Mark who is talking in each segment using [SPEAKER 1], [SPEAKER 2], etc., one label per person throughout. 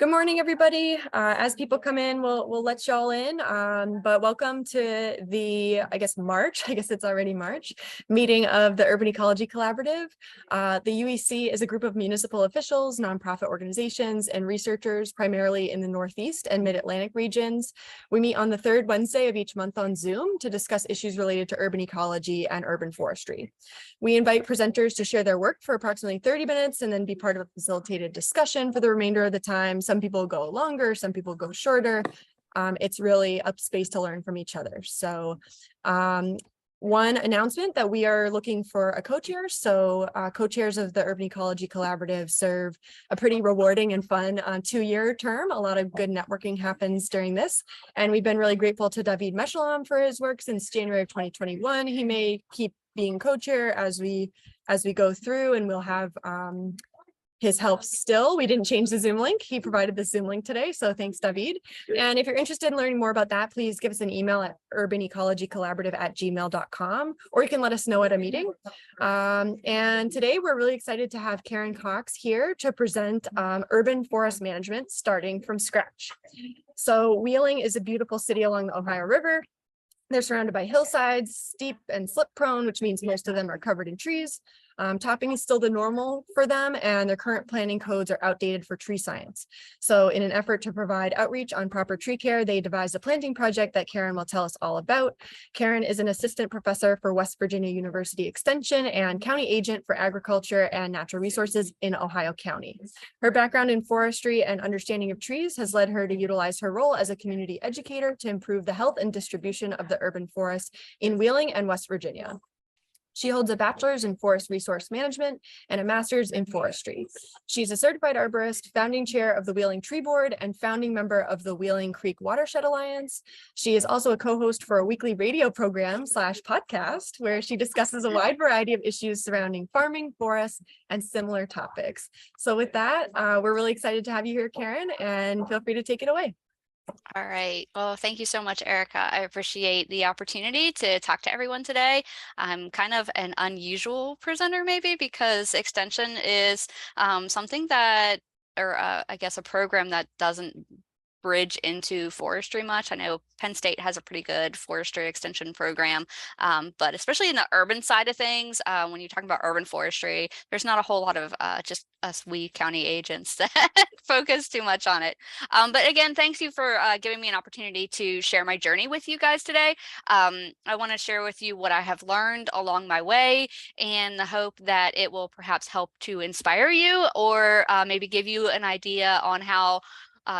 [SPEAKER 1] Good morning, everybody. As people come in, we'll let y'all in. But welcome to the, March, I guess it's already March, meeting of the Urban Ecology Collaborative. The UEC is a group of municipal officials, nonprofit organizations, and researchers primarily in the Northeast and Mid-Atlantic regions. We meet on the third Wednesday of each month on Zoom to discuss issues related to urban ecology and urban forestry. We invite presenters to share their work for approximately 30 minutes and then be part of a facilitated discussion for the remainder of the time. Some people go longer, some people go shorter. It's really a space to learn from each other. So one announcement that we are looking for a co-chair. So co-chairs of the Urban Ecology Collaborative serve a pretty rewarding and fun 2-year term. A lot of good networking happens during this. And we've been really grateful to David Meshalam for his work since January of 2021. He may keep being co-chair as we go through, and we'll have his help still. We didn't change the Zoom link. He provided the Zoom link today. So thanks, David. And if you're interested in learning more about that, please give us an email at urbanecologycollaborative@gmail.com, or you can let us know at a meeting. And today we're really excited to have Karen Cox here to present urban forest management starting from scratch. So Wheeling is a beautiful city along the Ohio River. They're surrounded by hillsides, steep and slip prone, which means most of them are covered in trees. Topping is still the normal for them, and their current planning codes are outdated for tree science. So in an effort to provide outreach on proper tree care, they devised a planting project that Karen will tell us all about. Karen is an assistant professor for West Virginia University Extension and county agent for agriculture and natural resources in Ohio County. Her background in forestry and understanding of trees has led her to utilize her role as a community educator to improve the health and distribution of the urban forest in Wheeling and West Virginia. She holds a bachelor's in forest resource management and a master's in forestry. She's a certified arborist, founding chair of the Wheeling Tree Board, and founding member of the Wheeling Creek Watershed Alliance. She is also a co-host for a weekly radio program / podcast where she discusses a wide variety of issues surrounding farming, forests, and similar topics. So with that, we're really excited to have you here, Karen, and feel free to take it away.
[SPEAKER 2] All right. Well, thank you so much, Erica. I appreciate the opportunity to talk to everyone today. I'm kind of an unusual presenter maybe because extension is something that, or I guess a program that doesn't bridge into forestry much. I know Penn State has a pretty good forestry extension program, but especially in the urban side of things, when you're talking about urban forestry, there's not a whole lot of just us county agents that focus too much on it. But again, thanks you for giving me an opportunity to share my journey with you guys today. I want to share with you what I have learned along my way and the hope that it will perhaps help to inspire you or maybe give you an idea on how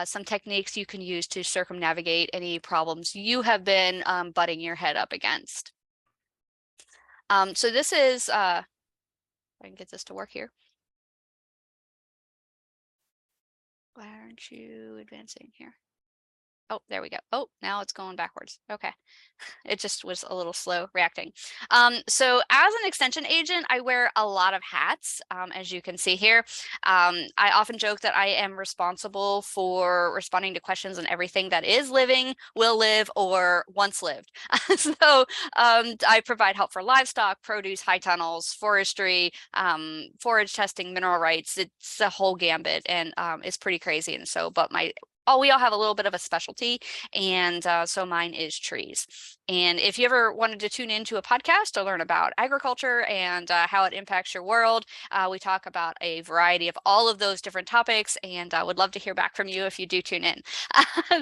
[SPEAKER 2] some techniques you can use to circumnavigate any problems you have been butting your head up against. So this is, I can get this to work here. Why aren't you advancing here? Oh, there we go. Oh, now it's going backwards. Okay. It just was a little slow reacting. So as an extension agent, I wear a lot of hats, as you can see here. I often joke that I am responsible for responding to questions on everything that is living, will live, or once lived. So I provide help for livestock, produce, high tunnels, forestry, forage testing, mineral rights. It's a whole gambit, and it's pretty crazy. And so, but we all have a little bit of a specialty, and so mine is trees. And if you ever wanted to tune into a podcast to learn about agriculture and how it impacts your world, we talk about a variety of all of those different topics, and I would love to hear back from you if you do tune in.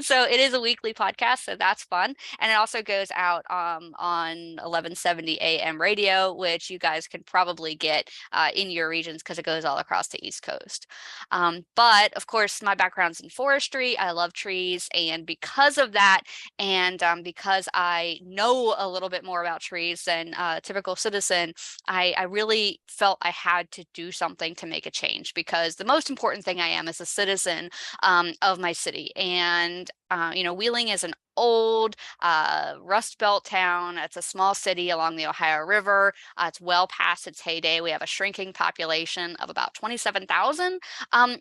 [SPEAKER 2] So it is a weekly podcast, so that's fun. And it also goes out on 1170 AM radio, which you guys can probably get in your regions because it goes all across the East Coast. But of course, my background's in forestry. I love trees, and because of that, and because I know a little bit more about trees than a typical citizen, I really felt I had to do something to make a change, because the most important thing I am is a citizen of my city. And Wheeling is an old Rust Belt town. It's a small city along the Ohio River. It's well past its heyday. We have a shrinking population of about 27,000,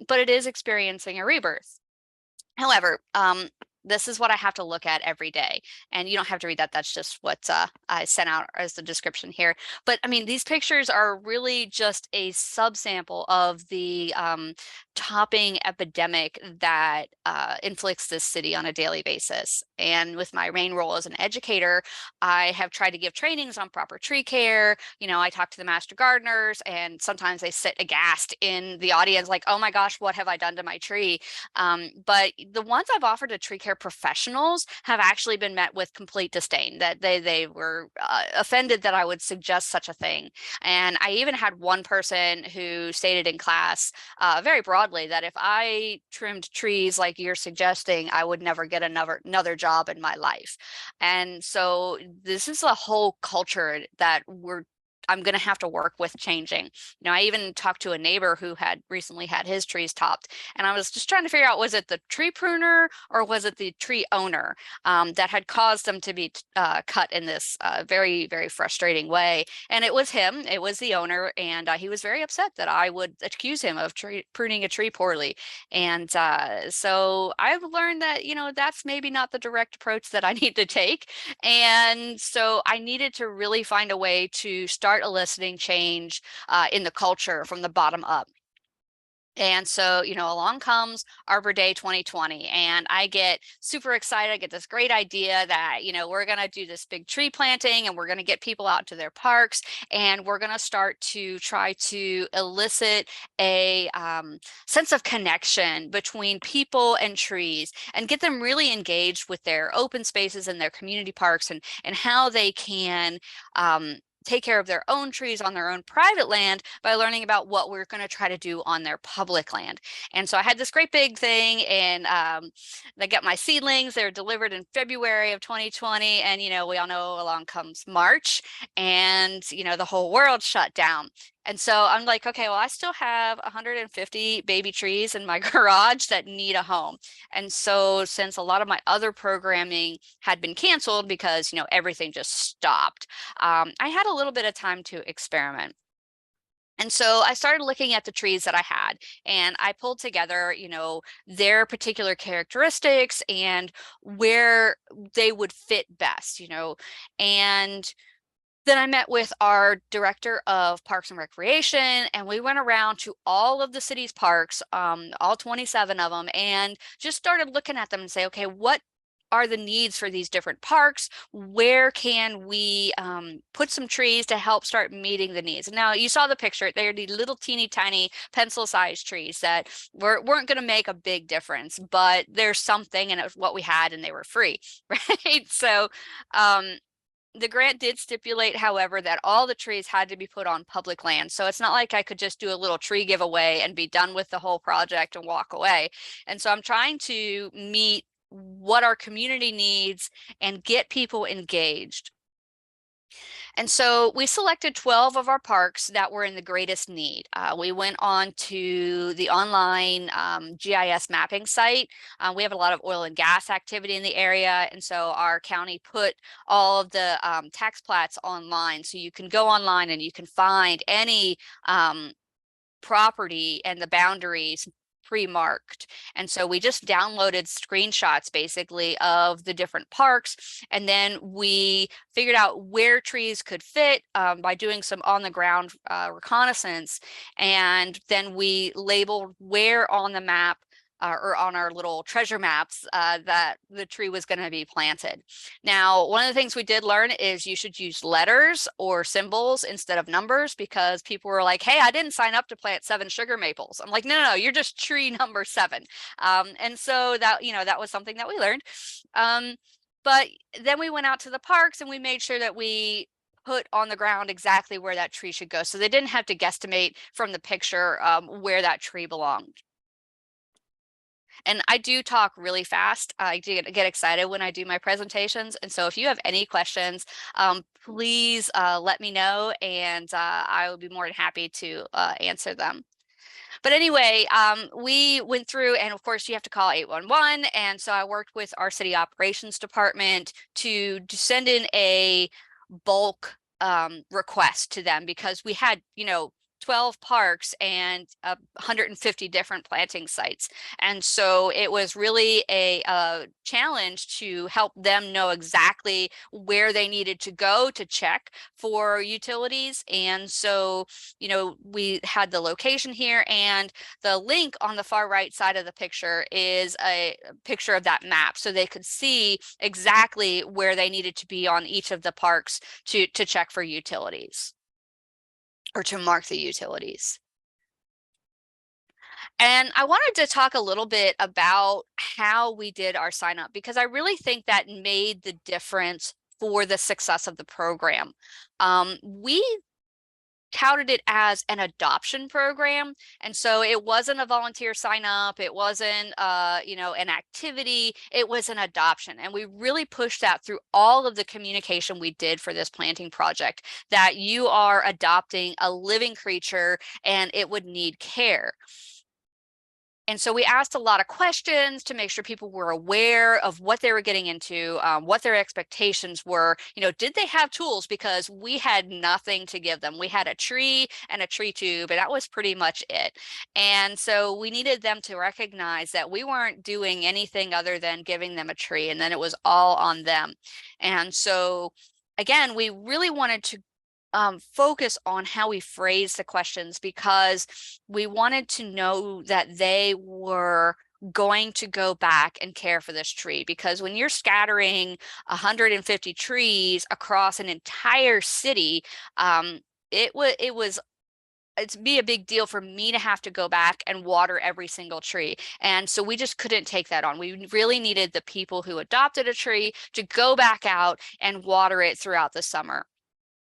[SPEAKER 2] but it is experiencing a rebirth. However, this is what I have to look at every day. And you don't have to read that. That's just what I sent out as the description here. But I mean, these pictures are really just a subsample of the topping epidemic that inflicts this city on a daily basis. And with my main role as an educator, I have tried to give trainings on proper tree care. You know, I talk to the master gardeners, and sometimes they sit aghast in the audience like, oh my gosh, what have I done to my tree? But the ones I've offered to tree care professionals have actually been met with complete disdain, that they were offended that I would suggest such a thing. And I even had one person who stated in class very broadly that if I trimmed trees like you're suggesting, I would never get another job in my life. And so this is a whole culture that I'm going to have to work with changing. You know, I even talked to a neighbor who had recently had his trees topped, and I was just trying to figure out, was it the tree pruner or was it the tree owner that had caused them to be cut in this very, very frustrating way? And it was him, it was the owner, and he was very upset that I would accuse him of pruning a tree poorly. And so I've learned that, you know, that's maybe not the direct approach that I need to take. And so I needed to really find a way to start eliciting change in the culture from the bottom up. And so, you know, along comes Arbor Day 2020, and I get super excited. I get this great idea that, you know, we're going to do this big tree planting, and we're going to get people out to their parks, and we're going to start to try to elicit a sense of connection between people and trees, and get them really engaged with their open spaces and their community parks, and how they can take care of their own trees on their own private land by learning about what we're going to try to do on their public land. And so I had this great big thing, and they got my seedlings. They're delivered in February of 2020. And, you know, we all know along comes March, and, you know, the whole world shut down. And so I'm like, okay, well, I still have 150 baby trees in my garage that need a home. And so since a lot of my other programming had been canceled because, you know, everything just stopped, I had a little bit of time to experiment. And so I started looking at the trees that I had, and I pulled together, you know, their particular characteristics and where they would fit best, you know. And then I met with our director of Parks and Recreation, and we went around to all of the city's parks, all 27 of them, and just started looking at them and say, okay, what are the needs for these different parks? Where can we put some trees to help start meeting the needs? Now, you saw the picture. They're the little teeny tiny pencil-sized trees that weren't going to make a big difference, but there's something, and it was what we had, and they were free, right? So the grant did stipulate, however, that all the trees had to be put on public land. So it's not like I could just do a little tree giveaway and be done with the whole project and walk away. And so I'm trying to meet what our community needs and get people engaged. And so we selected 12 of our parks that were in the greatest need. We went on to the online GIS mapping site. We have a lot of oil and gas activity in the area. And so our county put all of the tax plats online. So you can go online and you can find any property and the boundaries pre-marked. And so we just downloaded screenshots basically of the different parks, and then we figured out where trees could fit by doing some on the ground reconnaissance, and then we labeled where on the map or on our little treasure maps that the tree was going to be planted. Now, one of the things we did learn is you should use letters or symbols instead of numbers, because people were like, hey, I didn't sign up to plant 7 sugar maples. I'm like, no, you're just tree number 7. And so that, you know, that was something that we learned. But then we went out to the parks and we made sure that we put on the ground exactly where that tree should go. So they didn't have to guesstimate from the picture where that tree belonged. And I do talk really fast. I do get excited when I do my presentations. And so if you have any questions, please let me know, and I will be more than happy to answer them. But anyway, we went through, and of course you have to call 811. And so I worked with our city operations department to send in a bulk request to them, because we had, you know, 12 parks and 150 different planting sites. And so it was really a challenge to help them know exactly where they needed to go to check for utilities. And so, you know, we had the location here, and the link on the far right side of the picture is a picture of that map, so they could see exactly where they needed to be on each of the parks to check for utilities, or to mark the utilities. And I wanted to talk a little bit about how we did our sign up, because I really think that made the difference for the success of the program. We touted it as an adoption program, and so it wasn't a volunteer sign up, it wasn't you know, an activity, it was an adoption. And we really pushed that through all of the communication we did for this planting project, that you are adopting a living creature and it would need care. And so we asked a lot of questions to make sure people were aware of what they were getting into, what their expectations were. You know, did they have tools? Because we had nothing to give them. We had a tree and a tree tube, and that was pretty much it. And so we needed them to recognize that we weren't doing anything other than giving them a tree, and then it was all on them. And so, again, we really wanted to focus on how we phrase the questions, because we wanted to know that they were going to go back and care for this tree. Because when you're scattering 150 trees across an entire city, it'd be a big deal for me to have to go back and water every single tree. And so we just couldn't take that on. We really needed the people who adopted a tree to go back out and water it throughout the summer.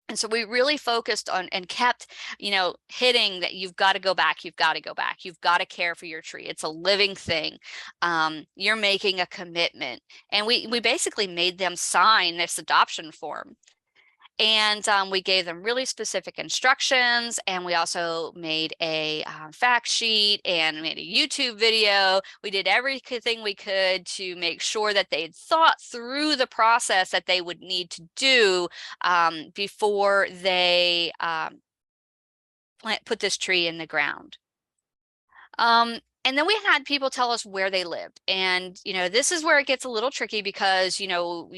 [SPEAKER 2] And so we really focused on and kept, you know, hitting that you've got to go back, you've got to go back, you've got to care for your tree. It's a living thing. You're making a commitment. And we basically made them sign this adoption form. And we gave them really specific instructions, and we also made a fact sheet and made a YouTube video. We did everything we could to make sure that they'd thought through the process that they would need to do before they put this tree in the ground. And then we had people tell us where they lived. And, you know, this is where it gets a little tricky, because, you know,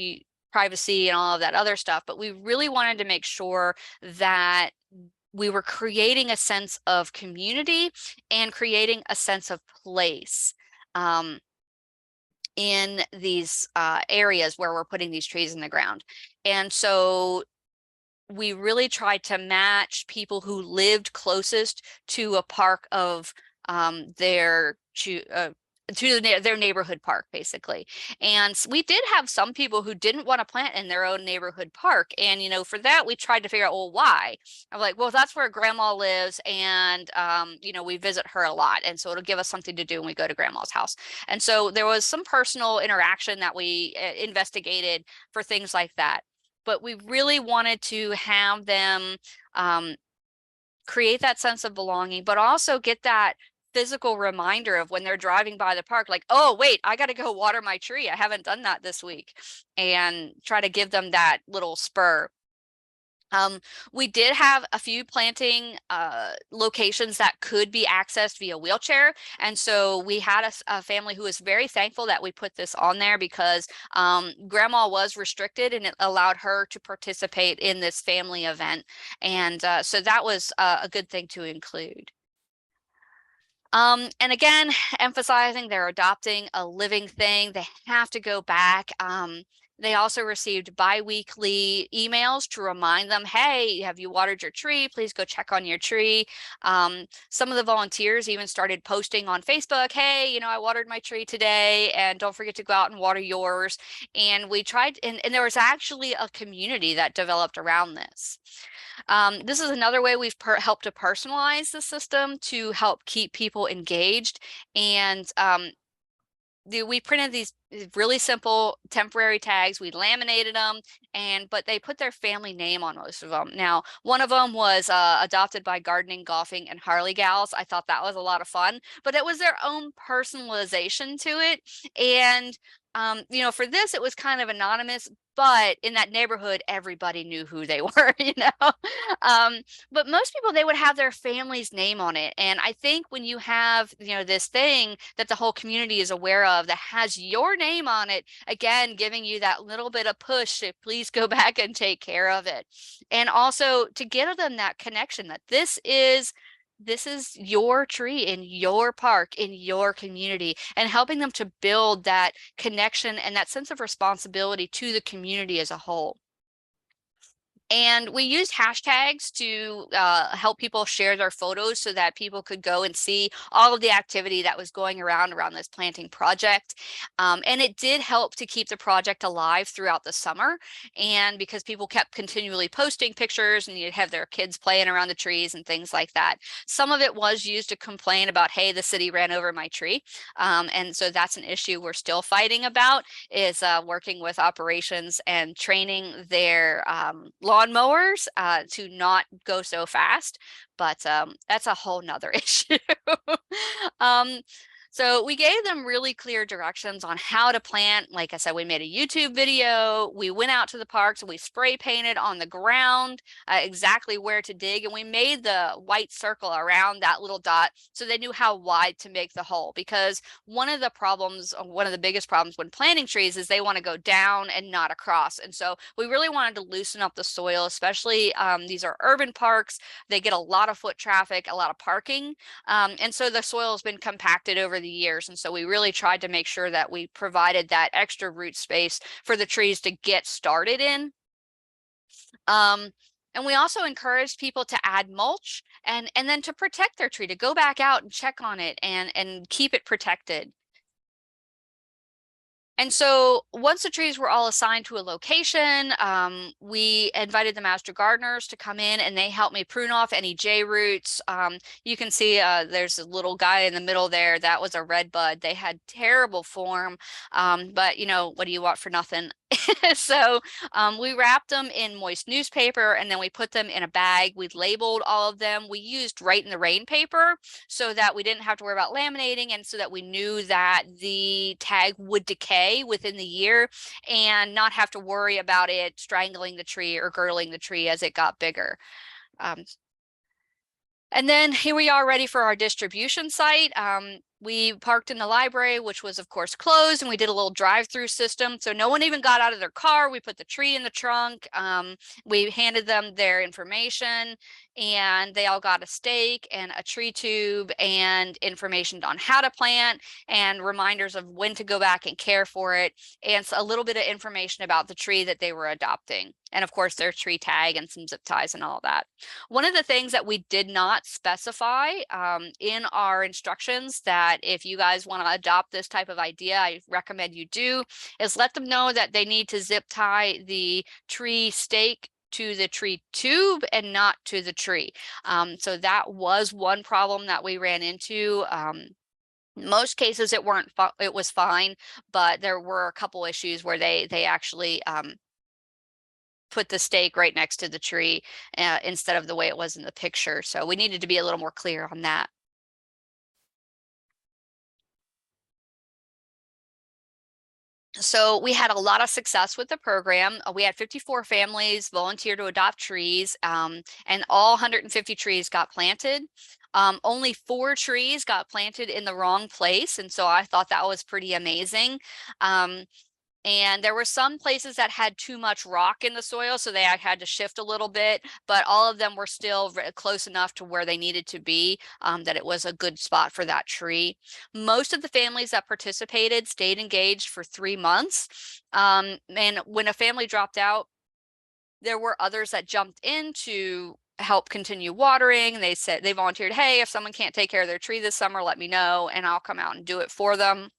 [SPEAKER 2] privacy and all of that other stuff, but we really wanted to make sure that we were creating a sense of community and creating a sense of place in these areas where we're putting these trees in the ground. And so we really tried to match people who lived closest to a park of their their neighborhood park, basically. And we did have some people who didn't want to plant in their own neighborhood park. And, you know, for that, we tried to figure out, well, why? I'm like, well, that's where grandma lives. And, you know, we visit her a lot. And so it'll give us something to do when we go to grandma's house. And so there was some personal interaction that we investigated for things like that. But we really wanted to have them create that sense of belonging, but also get that physical reminder of when they're driving by the park, like, oh, wait, I got to go water my tree. I haven't done that this week, and try to give them that little spur. We did have a few planting locations that could be accessed via wheelchair. And so we had a family who was very thankful that we put this on there, because grandma was restricted and it allowed her to participate in this family event. And so that was a good thing to include. And again, emphasizing they're adopting a living thing, they have to go back. They also received bi-weekly emails to remind them, hey, have you watered your tree? Please go check on your tree. Some of the volunteers even started posting on Facebook, hey, you know, I watered my tree today, and don't forget to go out and water yours. And we tried, and there was actually a community that developed around this. This is another way we've helped to personalize the system to help keep people engaged. And we printed these really simple temporary tags. We laminated them, but they put their family name on most of them. Now, one of them was adopted by Gardening, Golfing, and Harley Gals. I thought that was a lot of fun, but it was their own personalization to it. And you know, for this, it was kind of anonymous, but in that neighborhood, everybody knew who they were, you know. But most people, they would have their family's name on it. And I think when you have, you know, this thing that the whole community is aware of that has your name on it, again, giving you that little bit of push to please go back and take care of it. And also to give them that connection that this is your tree in your park, in your community, and helping them to build that connection and that sense of responsibility to the community as a whole. And we used hashtags to help people share their photos so that people could go and see all of the activity that was going around this planting project. And it did help to keep the project alive throughout the summer. And because people kept continually posting pictures and you'd have their kids playing around the trees and things like that. Some of it was used to complain about, hey, the city ran over my tree. And so that's an issue we're still fighting about, is working with operations and training their lawnmowers to not go so fast, but that's a whole nother issue. um, so we gave them really clear directions on how to plant. Like I said, we made a YouTube video. We went out to the parks and we spray painted on the ground exactly where to dig. And we made the white circle around that little dot so they knew how wide to make the hole. Because one of the biggest problems when planting trees is they want to go down and not across. And so we really wanted to loosen up the soil, especially these are urban parks. They get a lot of foot traffic, a lot of parking. And so the soil has been compacted over the years. And so we really tried to make sure that we provided that extra root space for the trees to get started in. And we also encouraged people to add mulch and then to protect their tree, to go back out and check on it and keep it protected. And so once the trees were all assigned to a location, we invited the master gardeners to come in and they helped me prune off any J roots. You can see there's a little guy in the middle there. That was a red bud. They had terrible form, but you know, what do you want for nothing? So we wrapped them in moist newspaper and then we put them in a bag. We labeled all of them. We used Right in the Rain paper so that we didn't have to worry about laminating, and so that we knew that the tag would decay within the year and not have to worry about it strangling the tree or girdling the tree as it got bigger. And then here we are ready for our distribution site. We parked in the library, which was of course closed, and we did a little drive-through system. So no one even got out of their car. We put the tree in the trunk. We handed them their information and they all got a stake and a tree tube and information on how to plant and reminders of when to go back and care for it, and a little bit of information about the tree that they were adopting. And of course their tree tag and some zip ties and all that. One of the things that we did not specify in our instructions that if you guys want to adopt this type of idea, I recommend you do, is let them know that they need to zip tie the tree stake to the tree tube and not to the tree. So that was one problem that we ran into. Most cases it was fine, but there were a couple issues where they actually put the stake right next to the tree instead of the way it was in the picture. So we needed to be a little more clear on that. So we had a lot of success with the program. We had 54 families volunteer to adopt trees, and all 150 trees got planted. Only 4 trees got planted in the wrong place, and so I thought that was pretty amazing. And there were some places that had too much rock in the soil, so they had to shift a little bit, but all of them were still close enough to where they needed to be, that it was a good spot for that tree. Most of the families that participated stayed engaged for 3 months. And when a family dropped out, there were others that jumped in to help continue watering. They said they volunteered, hey, if someone can't take care of their tree this summer, let me know and I'll come out and do it for them.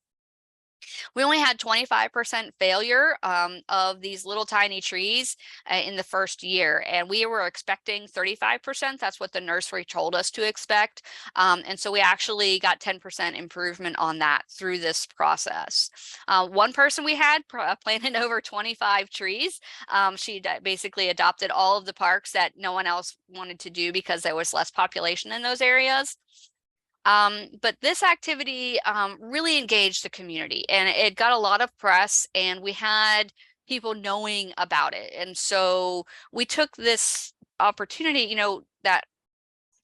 [SPEAKER 2] We only had 25% failure of these little tiny trees in the first year, and we were expecting 35%. That's what the nursery told us to expect. And so we actually got 10% improvement on that through this process. One person we had planted over 25 trees. She basically adopted all of the parks that no one else wanted to do because there was less population in those areas. But this activity really engaged the community, and it got a lot of press, and we had people knowing about it. And so we took this opportunity,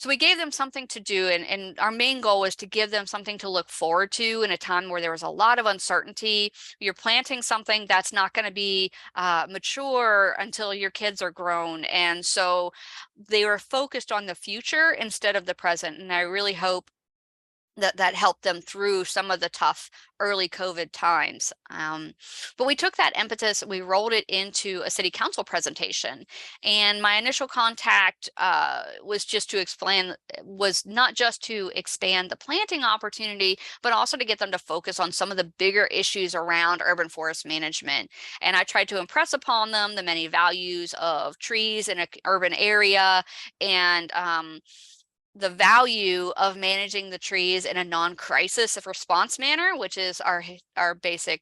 [SPEAKER 2] so we gave them something to do, and our main goal was to give them something to look forward to in a time where there was a lot of uncertainty. You're planting something that's not going to be mature until your kids are grown. And so they were focused on the future instead of the present. And I really hope that helped them through some of the tough early COVID times. But we took that impetus, we rolled it into a city council presentation. And my initial contact was not just to expand the planting opportunity, but also to get them to focus on some of the bigger issues around urban forest management. And I tried to impress upon them the many values of trees in an urban area, and the value of managing the trees in a non-crisis of response manner, which is our basic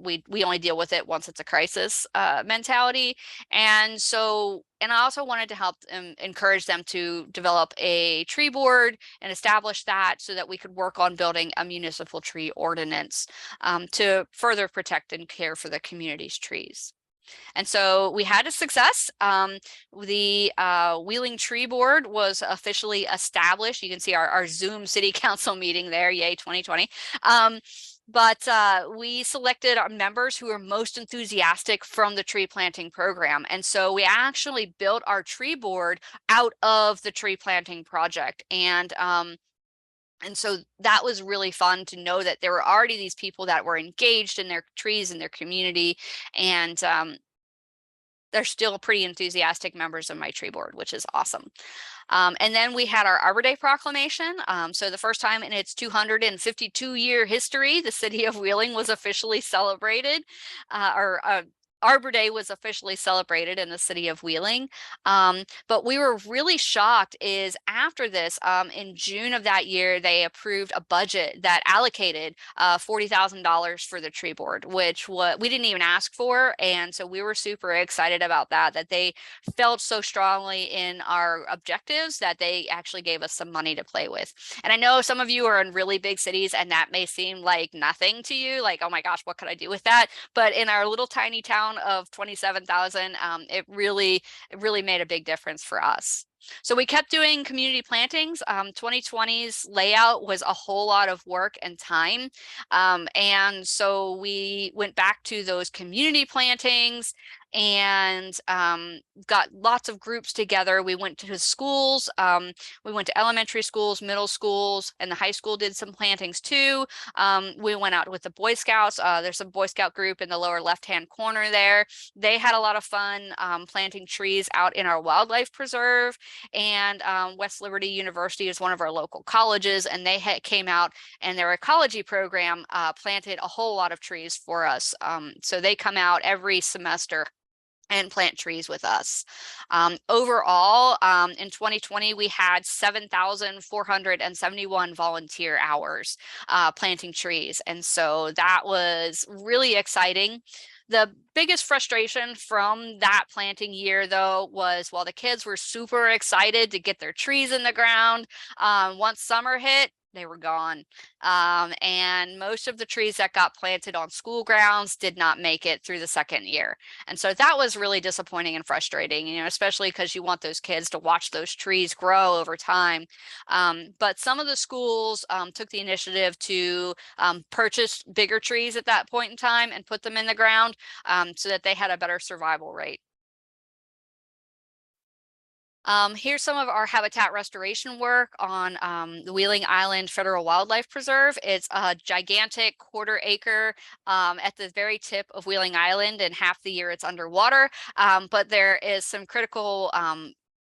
[SPEAKER 2] we only deal with it once it's a crisis mentality. And I also wanted to help encourage them to develop a tree board and establish that so that we could work on building a municipal tree ordinance to further protect and care for the community's trees. And so we had a success. The Wheeling Tree Board was officially established. You can see our Zoom City Council meeting there. Yay, 2020. But we selected our members who were most enthusiastic from the tree planting program. And so we actually built our tree board out of the tree planting project. And so that was really fun to know that there were already these people that were engaged in their trees in their community. And they're still pretty enthusiastic members of my tree board, which is awesome. And then we had our Arbor Day proclamation. So the first time in its 252-year history, the city of Wheeling was officially celebrated, Arbor Day was officially celebrated in the city of Wheeling. But we were really shocked is after this, in June of that year, they approved a budget that allocated $40,000 for the tree board, which we didn't even ask for. And so we were super excited about that they felt so strongly in our objectives that they actually gave us some money to play with. And I know some of you are in really big cities and that may seem like nothing to you, like, oh my gosh, what could I do with that? But in our little tiny town of 27,000, it really made a big difference for us. So we kept doing community plantings. 2020's layout was a whole lot of work and time. And so we went back to those community plantings and got lots of groups together. We went to schools, we went to elementary schools, middle schools, and the high school did some plantings too. We went out with the Boy Scouts. There's a Boy Scout group in the lower left-hand corner there. They had a lot of fun planting trees out in our wildlife preserve. And West Liberty University is one of our local colleges, and they came out and their ecology program planted a whole lot of trees for us. So they come out every semester and plant trees with us. Overall, in 2020, we had 7,471 volunteer hours planting trees. And so that was really exciting. The biggest frustration from that planting year, though, was while the kids were super excited to get their trees in the ground, once summer hit, they were gone. And most of the trees that got planted on school grounds did not make it through the second year. And so that was really disappointing and frustrating, especially because you want those kids to watch those trees grow over time. But some of the schools took the initiative to purchase bigger trees at that point in time and put them in the ground so that they had a better survival rate. Here's some of our habitat restoration work on the Wheeling Island Federal Wildlife Preserve. It's a gigantic 1/4 acre at the very tip of Wheeling Island, and half the year it's underwater. But there is some critical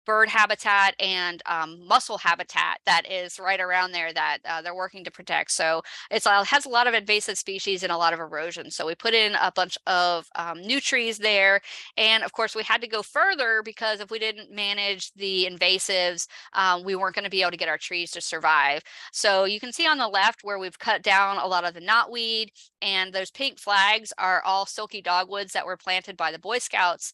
[SPEAKER 2] bird habitat and mussel habitat that is right around there that they're working to protect. So it has a lot of invasive species and a lot of erosion. So we put in a bunch of new trees there. And of course, we had to go further because if we didn't manage the invasives, we weren't going to be able to get our trees to survive. So you can see on the left where we've cut down a lot of the knotweed, and those pink flags are all silky dogwoods that were planted by the Boy Scouts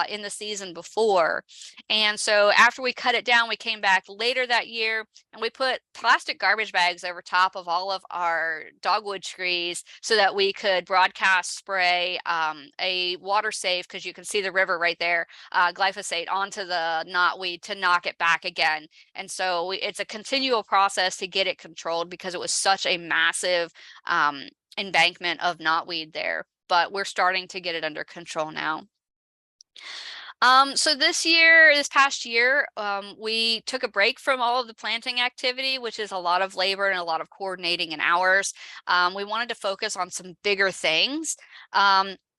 [SPEAKER 2] in the season before. And so so after we cut it down, we came back later that year and we put plastic garbage bags over top of all of our dogwood trees so that we could broadcast spray a water safe, because you can see the river right there, glyphosate onto the knotweed to knock it back again. And so it's a continual process to get it controlled because it was such a massive embankment of knotweed there, but we're starting to get it under control now. So this past year, we took a break from all of the planting activity, which is a lot of labor and a lot of coordinating and hours. We wanted to focus on some bigger things,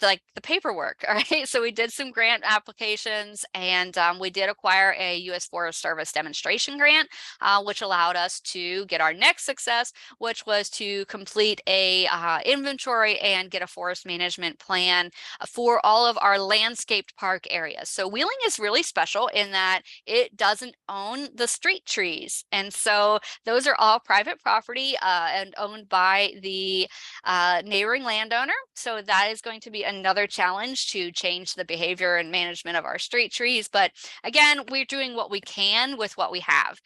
[SPEAKER 2] like the paperwork. All right. So we did some grant applications, and we did acquire a U.S. Forest Service demonstration grant, which allowed us to get our next success, which was to complete a inventory and get a forest management plan for all of our landscaped park areas. So Wheeling is really special in that it doesn't own the street trees. And so those are all private property and owned by the neighboring landowner. So that is going to be another challenge to change the behavior and management of our street trees. But again, we're doing what we can with what we have.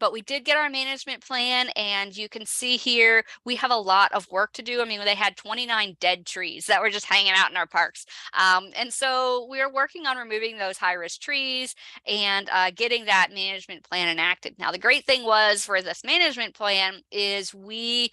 [SPEAKER 2] But we did get our management plan, and you can see here we have a lot of work to do. I mean, they had 29 dead trees that were just hanging out in our parks. And so we're working on removing those high-risk trees and getting that management plan enacted. Now, the great thing was for this management plan is we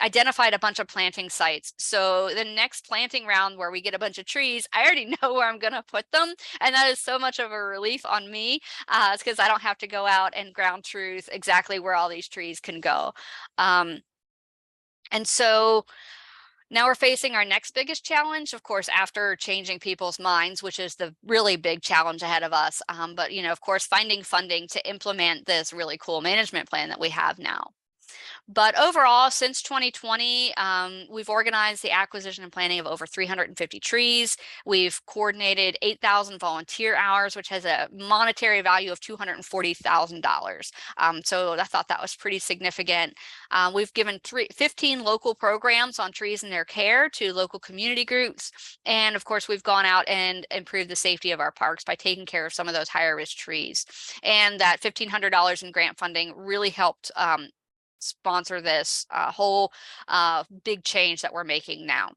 [SPEAKER 2] identified a bunch of planting sites. So the next planting round where we get a bunch of trees, I already know where I'm going to put them. And that is so much of a relief on me. It's because I don't have to go out and ground truth exactly where all these trees can go. And so now we're facing our next biggest challenge, of course, after changing people's minds, which is the really big challenge ahead of us. But, you know, of course, finding funding to implement this really cool management plan that we have now. But overall, since 2020, we've organized the acquisition and planting of over 350 trees. We've coordinated 8,000 volunteer hours, which has a monetary value of $240,000. So I thought that was pretty significant. We've given 15 local programs on trees and their care to local community groups. And of course, we've gone out and improved the safety of our parks by taking care of some of those higher risk trees. And that $1,500 in grant funding really helped sponsor this whole big change that we're making now.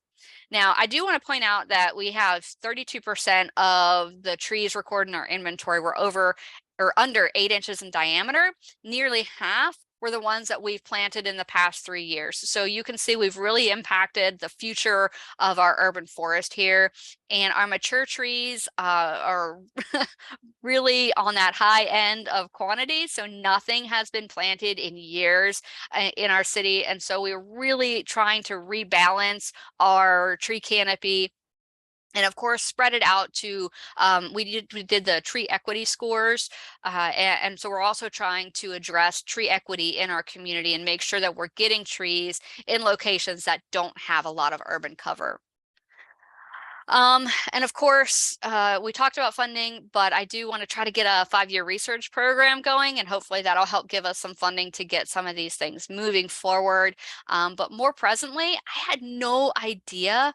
[SPEAKER 2] Now, I do want to point out that we have 32% of the trees recorded in our inventory were over or under 8 inches in diameter. Nearly half were the ones that we've planted in the past 3 years. So you can see we've really impacted the future of our urban forest here. And our mature trees are really on that high end of quantity. So nothing has been planted in years in our city. And so we're really trying to rebalance our tree canopy. And of course, spread it out to, we did the tree equity scores. And so we're also trying to address tree equity in our community and make sure that we're getting trees in locations that don't have a lot of urban cover. And of course, we talked about funding, but I do want to try to get a 5-year research program going, and hopefully that'll help give us some funding to get some of these things moving forward. But more presently, I had no idea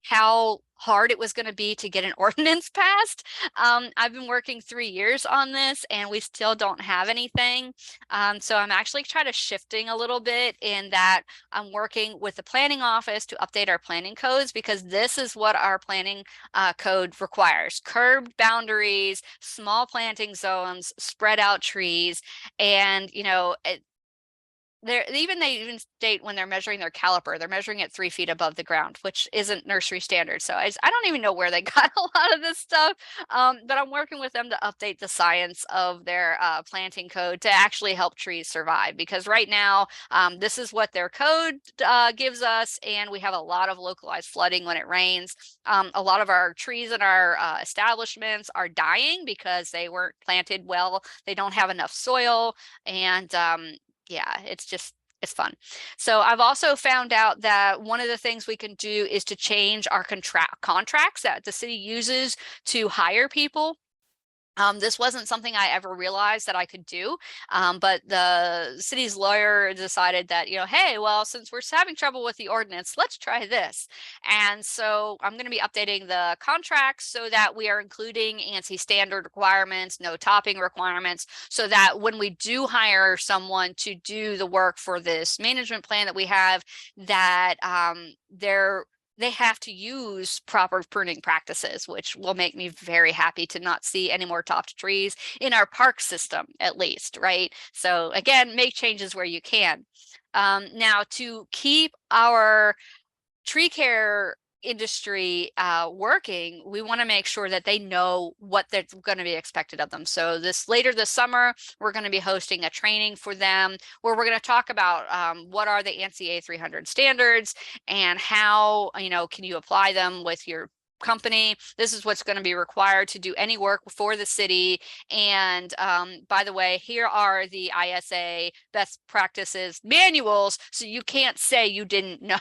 [SPEAKER 2] how hard it was going to be to get an ordinance passed. I've been working 3 years on this and we still don't have anything. So I'm actually trying to shifting a little bit in that I'm working with the planning office to update our planning codes, because this is what our planning code requires: curbed boundaries, small planting zones, spread out trees. And, you know, they even state when they're measuring their caliper, they're measuring it 3 feet above the ground, which isn't nursery standard. So I don't even know where they got a lot of this stuff. But I'm working with them to update the science of their planting code to actually help trees survive. Because right now, this is what their code gives us, and we have a lot of localized flooding when it rains. A lot of our trees in our establishments are dying because they weren't planted well. They don't have enough soil, and yeah, it's fun. So I've also found out that one of the things we can do is to change our contracts that the city uses to hire people. This wasn't something I ever realized that I could do, but the city's lawyer decided that, hey, well, since we're having trouble with the ordinance, let's try this. And so I'm going to be updating the contracts so that we are including ANSI standard requirements, no topping requirements, so that when we do hire someone to do the work for this management plan that we have, that they have to use proper pruning practices, which will make me very happy to not see any more topped trees in our park system, at least, right? So again, make changes where you can. Now, to keep our tree care industry working, we want to make sure that they know what they're going to be expected of them. So later this summer, we're going to be hosting a training for them where we're going to talk about what are the ANSI A300 standards and how, can you apply them with your company. This is what's going to be required to do any work for the city. And by the way, here are the ISA best practices manuals, so you can't say you didn't know.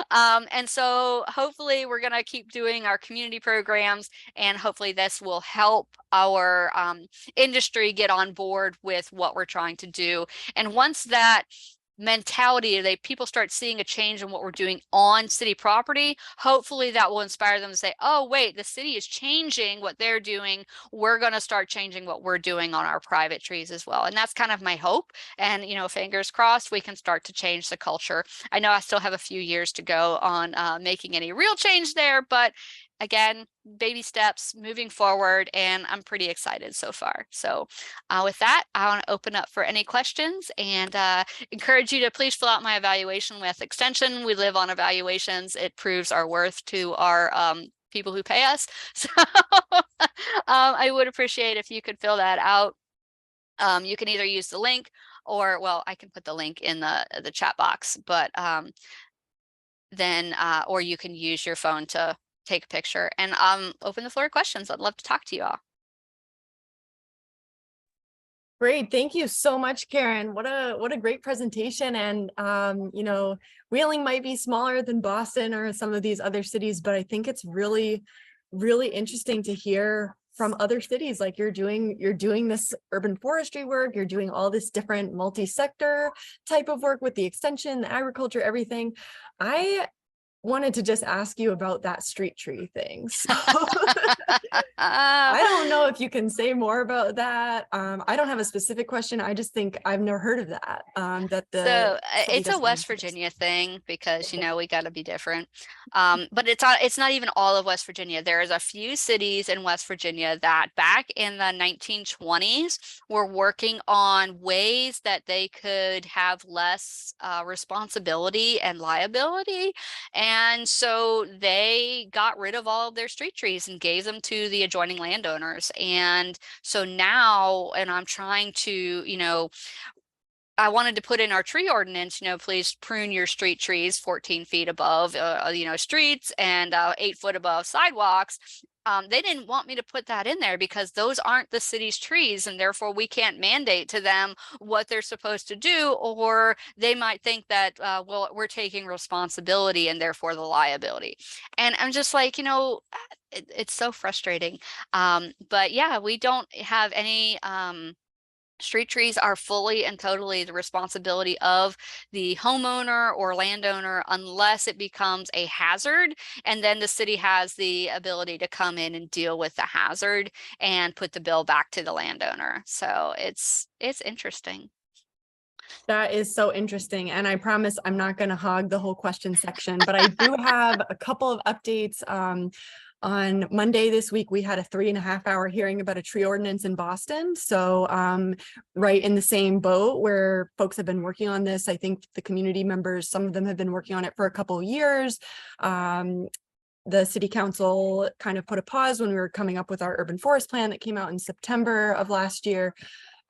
[SPEAKER 2] And so hopefully we're going to keep doing our community programs, and hopefully this will help our industry get on board with what we're trying to do. And once that mentality, people start seeing a change in what we're doing on city property, hopefully that will inspire them to say, oh wait, the city is changing what they're doing, we're going to start changing what we're doing on our private trees as well. And that's kind of my hope. And fingers crossed we can start to change the culture. I know I still have a few years to go on making any real change there, but again, baby steps moving forward, and I'm pretty excited so far. So with that, I want to open up for any questions, and encourage you to please fill out my evaluation with extension. We live on evaluations. It proves our worth to our people who pay us. So I would appreciate if you could fill that out. You can either use the link or, well, I can put the link in the chat box, but then or you can use your phone to take a picture, and open the floor to questions. I'd love to talk to you all.
[SPEAKER 1] Great. Thank you so much, Karen. What a great presentation. And, Wheeling might be smaller than Boston or some of these other cities, but I think it's really, really interesting to hear from other cities. Like you're doing this urban forestry work, you're doing all this different multi-sector type of work with the extension, the agriculture, everything. I wanted to just ask you about that street tree thing. So I don't know if you can say more about that. I don't have a specific question. I just think I've never heard of that.
[SPEAKER 2] So it's a West Virginia thing, because we got to be different. But it's not even all of West Virginia. There's a few cities in West Virginia that back in the 1920s were working on ways that they could have less responsibility and liability. And so they got rid of all of their street trees and gave them to the adjoining landowners. And so now, and I'm trying to, I wanted to put in our tree ordinance, please prune your street trees 14 feet above, streets, and 8 foot above sidewalks. They didn't want me to put that in there because those aren't the city's trees, and therefore we can't mandate to them what they're supposed to do, or they might think that, well, we're taking responsibility and therefore the liability. And I'm just like, it's so frustrating. But yeah, we don't have any street trees are fully and totally the responsibility of the homeowner or landowner unless it becomes a hazard, and then the city has the ability to come in and deal with the hazard and put the bill back to the landowner. So it's interesting.
[SPEAKER 1] That is so interesting. And I promise I'm not going to hog the whole question section, but I do have a couple of updates. On Monday this week, we had a 3.5-hour hearing about a tree ordinance in Boston. So right in the same boat where folks have been working on this. I think the community members, some of them have been working on it for a couple of years. The city council kind of put a pause when we were coming up with our urban forest plan that came out in September of last year.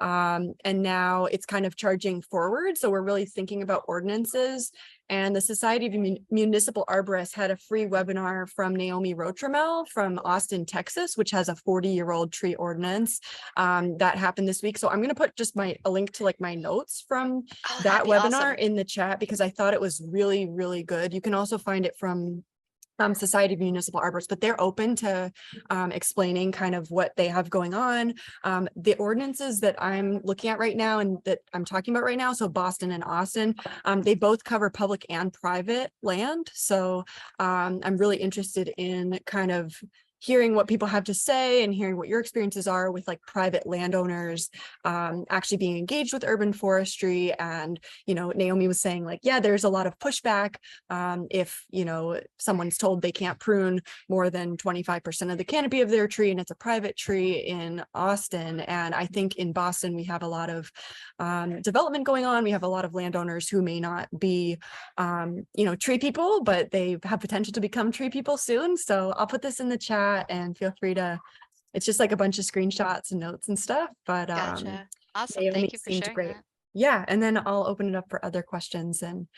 [SPEAKER 1] And now it's kind of charging forward. So we're really thinking about ordinances. And the Society of Municipal Arborists had a free webinar from Naomi Rotramel from Austin, Texas, which has a 40-year-old tree ordinance that happened this week. So I'm going to put just a link to my notes from that webinar in the chat, because I thought it was really, really good. You can also find it from Society of Municipal Arborists, but they're open to explaining kind of what they have going on. The ordinances that I'm looking at right now and that I'm talking about right now, so Boston and Austin, they both cover public and private land. So I'm really interested in kind of hearing what people have to say and hearing what your experiences are with like private landowners actually being engaged with urban forestry. And, you know, Naomi was saying like, yeah, there's a lot of pushback if, you know, someone's told they can't prune more than 25% of the canopy of their tree and it's a private tree in Austin. And I think in Boston, we have a lot of development going on. We have a lot of landowners who may not be, you know, tree people, but they have potential to become tree people soon. So I'll put this in the chat and feel free to, it's just like a bunch of screenshots and notes and stuff, but
[SPEAKER 2] Gotcha. Awesome.
[SPEAKER 1] Naomi
[SPEAKER 2] Thank you for
[SPEAKER 1] seemed
[SPEAKER 2] sharing
[SPEAKER 1] great.
[SPEAKER 2] that.
[SPEAKER 1] Yeah, and then I'll open it up for other questions. And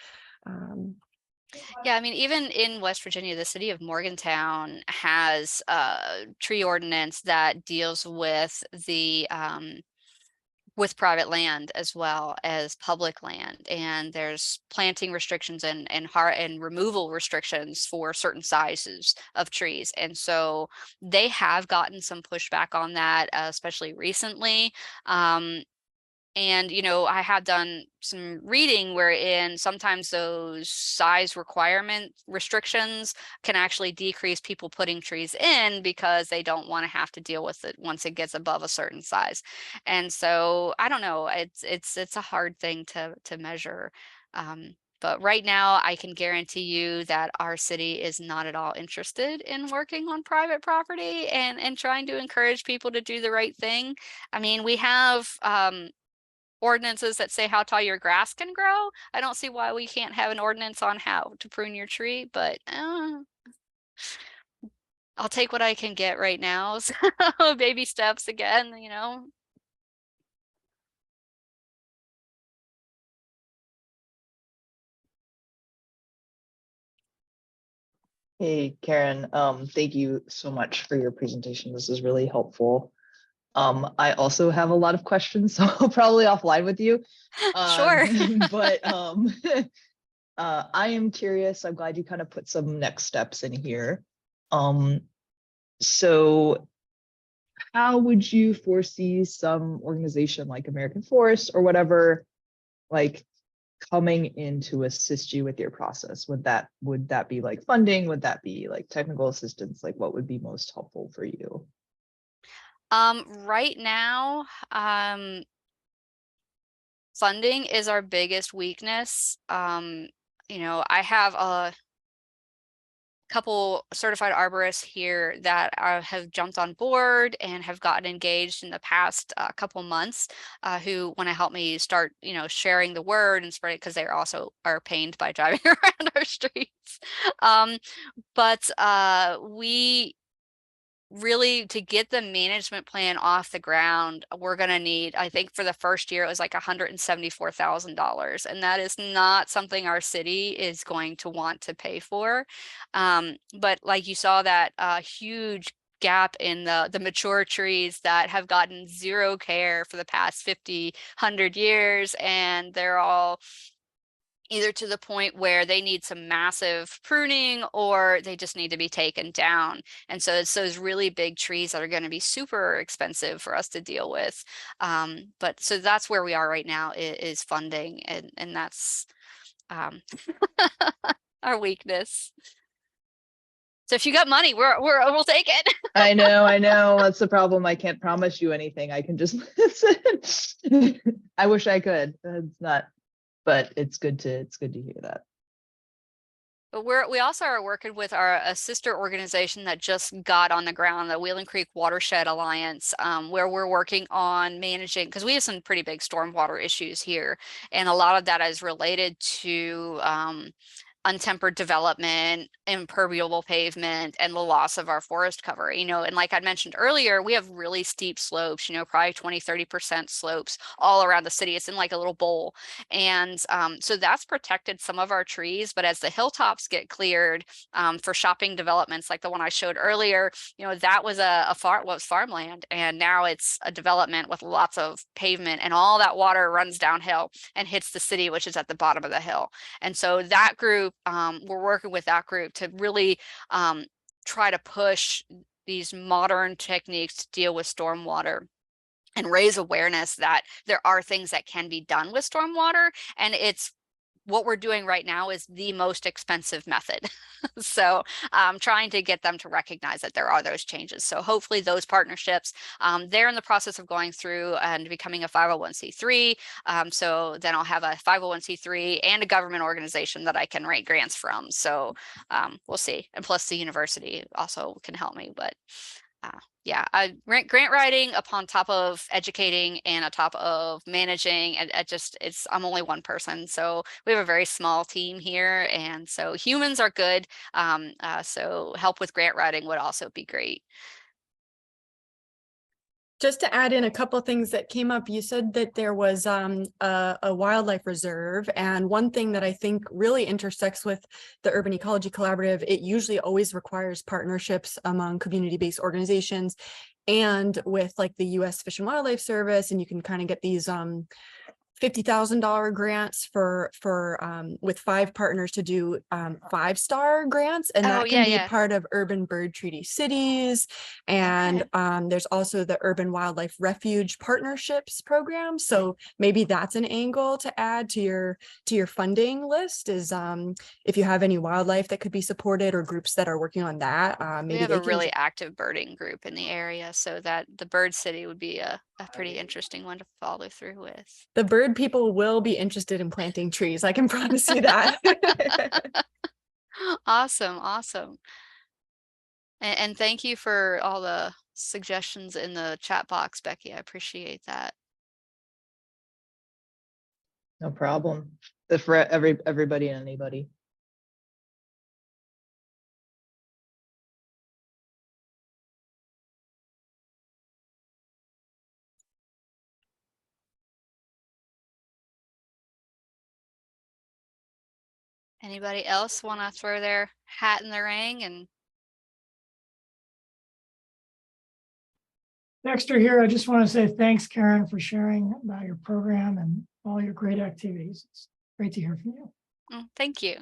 [SPEAKER 2] Yeah, I mean, even in West Virginia, the city of Morgantown has a tree ordinance that deals with private land as well as public land, and there's planting restrictions and removal restrictions for certain sizes of trees, and so they have gotten some pushback on that, especially recently. And, you know, I have done some reading wherein sometimes those size requirement restrictions can actually decrease people putting trees in because they don't want to have to deal with it once it gets above a certain size. And so I don't know, it's a hard thing to measure. But right now, I can guarantee you that our city is not at all interested in working on private property and trying to encourage people to do the right thing. I mean, we have ordinances that say how tall your grass can grow. I don't see why we can't have an ordinance on how to prune your tree, but I'll take what I can get right now. So baby steps again, you know.
[SPEAKER 3] Hey, Karen, thank you so much for your presentation. This is really helpful. I also have a lot of questions, so I'll probably offline with you.
[SPEAKER 2] Sure.
[SPEAKER 3] But I am curious. I'm glad you kind of put some next steps in here. So how would you foresee some organization like American Forest or whatever, like coming in to assist you with your process? Would that be like funding? Would that be like technical assistance? Like what would be most helpful for you?
[SPEAKER 2] Right now, funding is our biggest weakness. You know, I have a couple certified arborists here that have jumped on board and have gotten engaged in the past couple months, who want to help me start, you know, sharing the word and spread it, because they also are pained by driving around our streets. But we really, to get the management plan off the ground, we're going to need, I think for the first year, it was like $174,000. And that is not something our city is going to want to pay for. But like you saw that huge gap in the mature trees that have gotten zero care for the past 50, 100 years. And they're all either to the point where they need some massive pruning or they just need to be taken down. And so it's those really big trees that are going to be super expensive for us to deal with. But so that's where we are right now, is funding, and that's our weakness. So if you got money, we'll take it.
[SPEAKER 3] I know. That's the problem. I can't promise you anything. I can just listen. I wish I could. It's not, but it's good to hear that.
[SPEAKER 2] But we also are working with a sister organization that just got on the ground, the Wheeling Creek Watershed Alliance, where we're working on managing, because we have some pretty big stormwater issues here, and a lot of that is related to untempered development, impermeable pavement, and the loss of our forest cover. You know, and like I mentioned earlier, we have really steep slopes, you know, probably 20-30% slopes all around the city. It's in like a little bowl. And so that's protected some of our trees. But as the hilltops get cleared for shopping developments like the one I showed earlier, you know, that was was farmland. And now it's a development with lots of pavement, and all that water runs downhill and hits the city, which is at the bottom of the hill. And so that group group, we're working with that group to really try to push these modern techniques to deal with stormwater and raise awareness that there are things that can be done with stormwater, and it's what we're doing right now is the most expensive method. So trying to get them to recognize that there are those changes. So hopefully those partnerships, they're in the process of going through and becoming a 501c3. So then I'll have a 501c3 and a government organization that I can write grants from. So we'll see. And plus the university also can help me, but yeah, grant writing upon top of educating and on top of managing, and I'm only one person, so we have a very small team here, and so humans are good. So help with grant writing would also be great.
[SPEAKER 1] Just to add in a couple of things that came up, you said that there was a wildlife reserve, and one thing that I think really intersects with the Urban Ecology Collaborative, it usually always requires partnerships among community-based organizations and with like the U.S. Fish and Wildlife Service, and you can kind of get these $50,000 grants for with 5 partners to do 5-star grants, and that can be part of urban bird treaty cities. And there's also the urban wildlife refuge partnerships program, so maybe that's an angle to add to your funding list, is if you have any wildlife that could be supported or groups that are working on that. Maybe
[SPEAKER 2] we have a really active birding group in the area, so that the bird city would be a pretty interesting one to follow through with.
[SPEAKER 1] The bird people will be interested in planting trees, I can promise you that.
[SPEAKER 2] Awesome. And thank you for all the suggestions in the chat box, Becky. I appreciate that.
[SPEAKER 3] No problem. That's for everybody and anybody.
[SPEAKER 2] Anybody else want to throw their hat in the ring? And
[SPEAKER 4] Dexter here. I just want to say thanks, Karen, for sharing about your program and all your great activities. It's great to hear from you.
[SPEAKER 2] Thank you.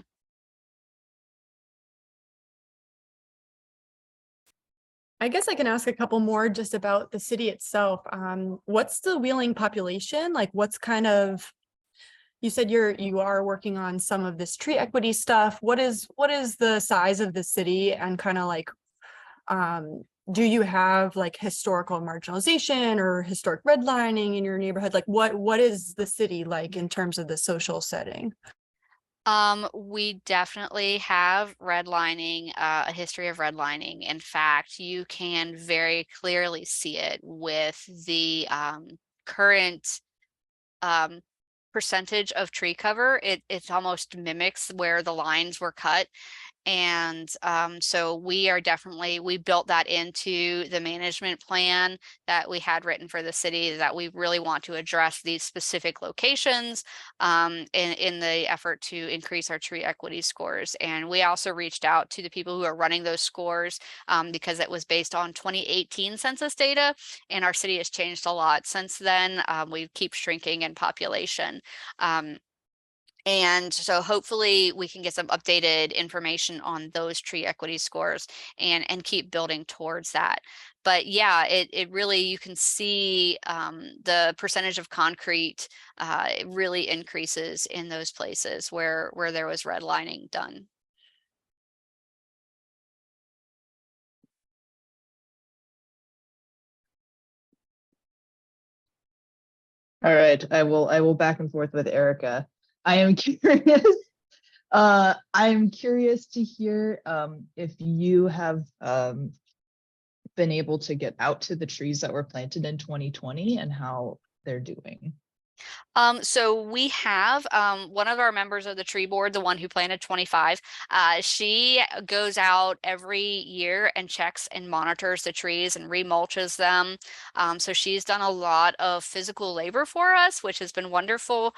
[SPEAKER 1] I guess I can ask a couple more just about the city itself. What's the Wheeling population? Like, what's kind of, you said you are working on some of this tree equity stuff. What is the size of the city, and kind of like, do you have like historical marginalization or historic redlining in your neighborhood? Like what is the city like in terms of the social setting?
[SPEAKER 2] We definitely have redlining, a history of redlining. In fact, you can very clearly see it with the current percentage of tree cover. It almost mimics where the lines were cut. And so we built that into the management plan that we had written for the city, that we really want to address these specific locations in the effort to increase our tree equity scores. And we also reached out to the people who are running those scores because it was based on 2018 census data, and our city has changed a lot since then. We keep shrinking in population. And so hopefully we can get some updated information on those tree equity scores and keep building towards that. But yeah, it really, you can see the percentage of concrete it really increases in those places where there was redlining done.
[SPEAKER 3] All right, I will back and forth with Erica. I am curious. I'm curious to hear if you have been able to get out to the trees that were planted in 2020 and how they're doing.
[SPEAKER 2] So we have one of our members of the tree board, the one who planted 25, she goes out every year and checks and monitors the trees and remulches them. So she's done a lot of physical labor for us, which has been wonderful.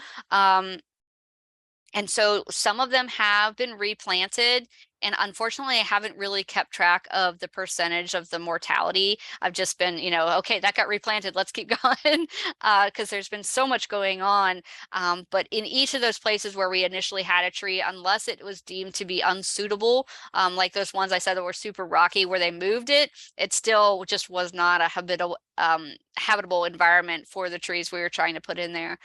[SPEAKER 2] And so some of them have been replanted, And unfortunately, I haven't really kept track of the percentage of the mortality. I've just been, you know, okay, that got replanted, let's keep going, because there's been so much going on. But in each of those places where we initially had a tree, unless it was deemed to be unsuitable, like those ones I said that were super rocky where they moved it, it still just was not a habitable environment for the trees we were trying to put in there.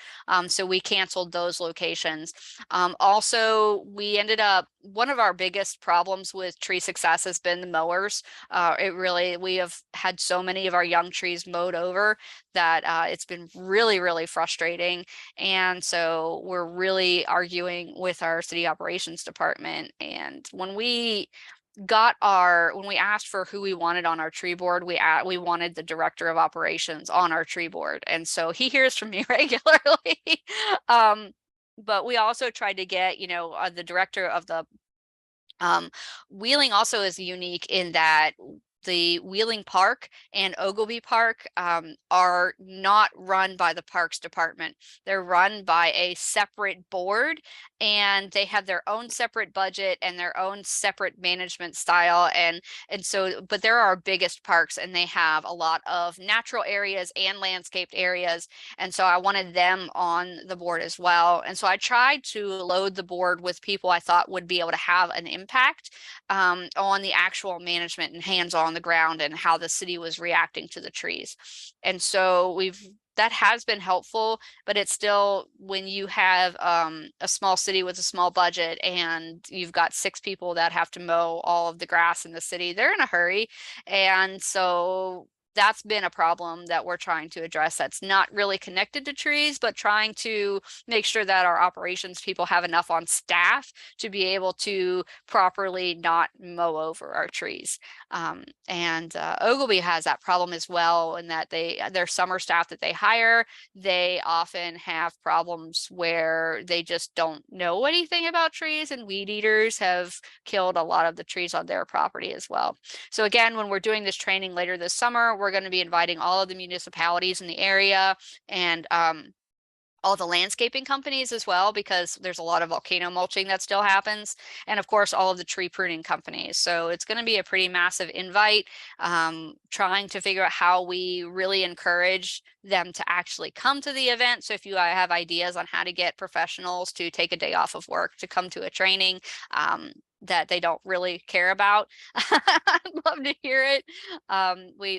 [SPEAKER 2] So we canceled those locations. Also, we ended up, one of our biggest problems with tree success has been the mowers. We have had so many of our young trees mowed over that it's been really, really frustrating. And so we're really arguing with our city operations department. And when we asked for who we wanted on our tree board, we wanted the director of operations on our tree board. And so he hears from me regularly. But we also tried to get, you know, the director of the Wheeling also is unique in that the Wheeling Park and Ogilvy Park are not run by the Parks Department. They're run by a separate board, and they have their own separate budget and their own separate management style. And so, but they're our biggest parks, and they have a lot of natural areas and landscaped areas. And so I wanted them on the board as well. And so I tried to load the board with people I thought would be able to have an impact on the actual management and hands-on the ground and how the city was reacting to the trees. And so that has been helpful, but it's still, when you have a small city with a small budget and you've got 6 people that have to mow all of the grass in the city, they're in a hurry. And so that's been a problem that we're trying to address. That's not really connected to trees, but trying to make sure that our operations people have enough on staff to be able to properly not mow over our trees. And Ogilvy has that problem as well, in that their summer staff that they hire, they often have problems where they just don't know anything about trees, and weed eaters have killed a lot of the trees on their property as well. So again, when we're doing this training later this summer, we're going to be inviting all of the municipalities in the area and all the landscaping companies as well, because there's a lot of volcano mulching that still happens, and of course all of the tree pruning companies. So it's going to be a pretty massive invite, trying to figure out how we really encourage them to actually come to the event. So if you have ideas on how to get professionals to take a day off of work to come to a training that they don't really care about, I'd love to hear it.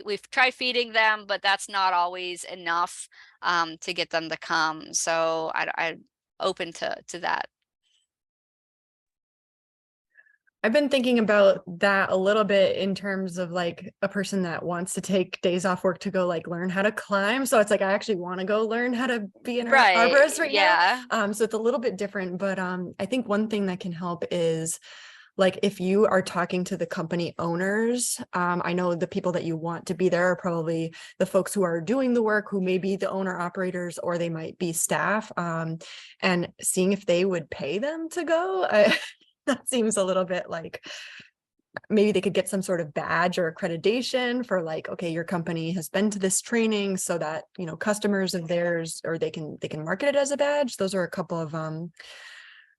[SPEAKER 2] We've tried feeding them, but that's not always enough to get them to come. So I'm open to that.
[SPEAKER 1] I've been thinking about that a little bit in terms of like a person that wants to take days off work to go like learn how to climb. So it's like, I actually want to go learn how to be an arborist right now. So it's a little bit different, but I think one thing that can help is, like, if you are talking to the company owners, I know the people that you want to be there are probably the folks who are doing the work, who may be the owner operators, or they might be staff, and seeing if they would pay them to go. That seems a little bit like maybe they could get some sort of badge or accreditation for like, okay, your company has been to this training, so that, you know, customers of theirs, or they can market it as a badge. Those are a couple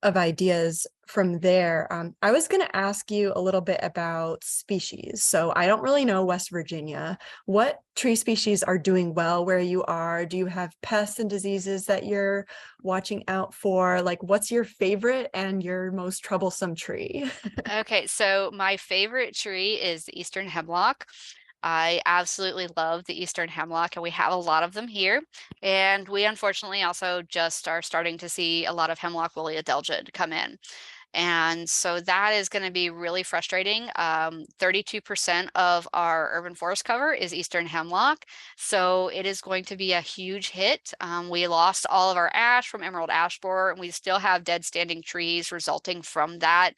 [SPEAKER 1] of ideas from there. I was going to ask you a little bit about species. So I don't really know West Virginia. What tree species are doing well where you are? Do you have pests and diseases that you're watching out for? Like, what's your favorite and your most troublesome tree?
[SPEAKER 2] Okay, so my favorite tree is the eastern hemlock. I absolutely love the eastern hemlock, and we have a lot of them here. And we unfortunately also just are starting to see a lot of hemlock woolly adelgid come in. And so that is going to be really frustrating. 32% of our urban forest cover is eastern hemlock. So it is going to be a huge hit. We lost all of our ash from emerald ash borer, and we still have dead standing trees resulting from that.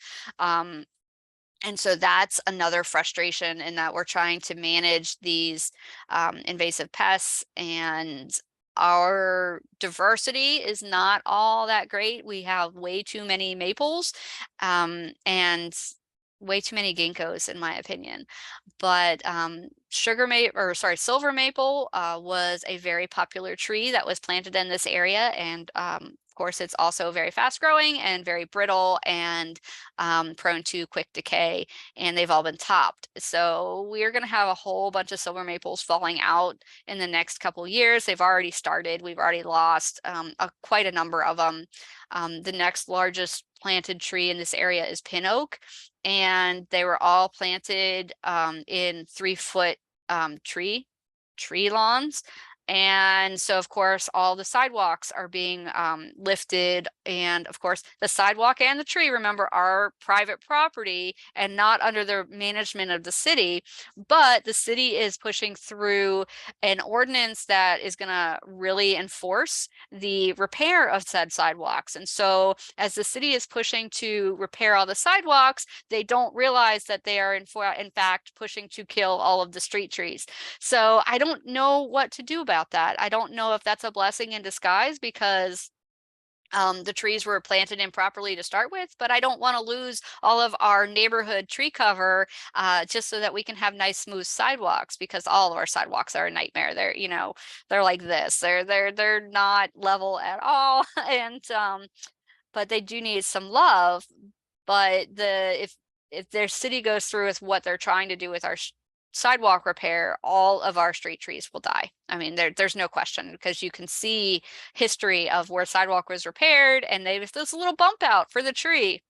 [SPEAKER 2] And so that's another frustration, in that we're trying to manage these invasive pests, and our diversity is not all that great. We have way too many maples and way too many ginkgos, in my opinion. But silver maple was a very popular tree that was planted in this area, and of course, it's also very fast growing and very brittle and prone to quick decay, and they've all been topped. So we're going to have a whole bunch of silver maples falling out in the next couple years. They've already started. We've already lost quite a number of them. The next largest planted tree in this area is pin oak, and they were all planted in 3-foot tree lawns. And so, of course, all the sidewalks are being lifted. And of course, the sidewalk and the tree, remember, are private property and not under the management of the city. But the city is pushing through an ordinance that is going to really enforce the repair of said sidewalks. And so as the city is pushing to repair all the sidewalks, they don't realize that they are in fact pushing to kill all of the street trees. So I don't know what to do about that. I don't know if that's a blessing in disguise, because the trees were planted improperly to start with, but I don't want to lose all of our neighborhood tree cover just so that we can have nice smooth sidewalks, because all of our sidewalks are a nightmare. They're, you know, they're like this. They're not level at all. And but they do need some love. But if their city goes through with what they're trying to do with our sidewalk repair, all of our street trees will die. I mean, there's no question, because you can see history of where sidewalk was repaired and there's this little bump out for the tree,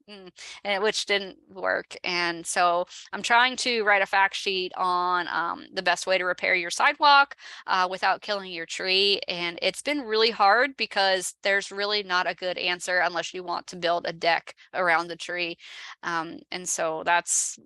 [SPEAKER 2] and which didn't work. And so I'm trying to write a fact sheet on the best way to repair your sidewalk without killing your tree. And it's been really hard, because there's really not a good answer unless you want to build a deck around the tree. And so that's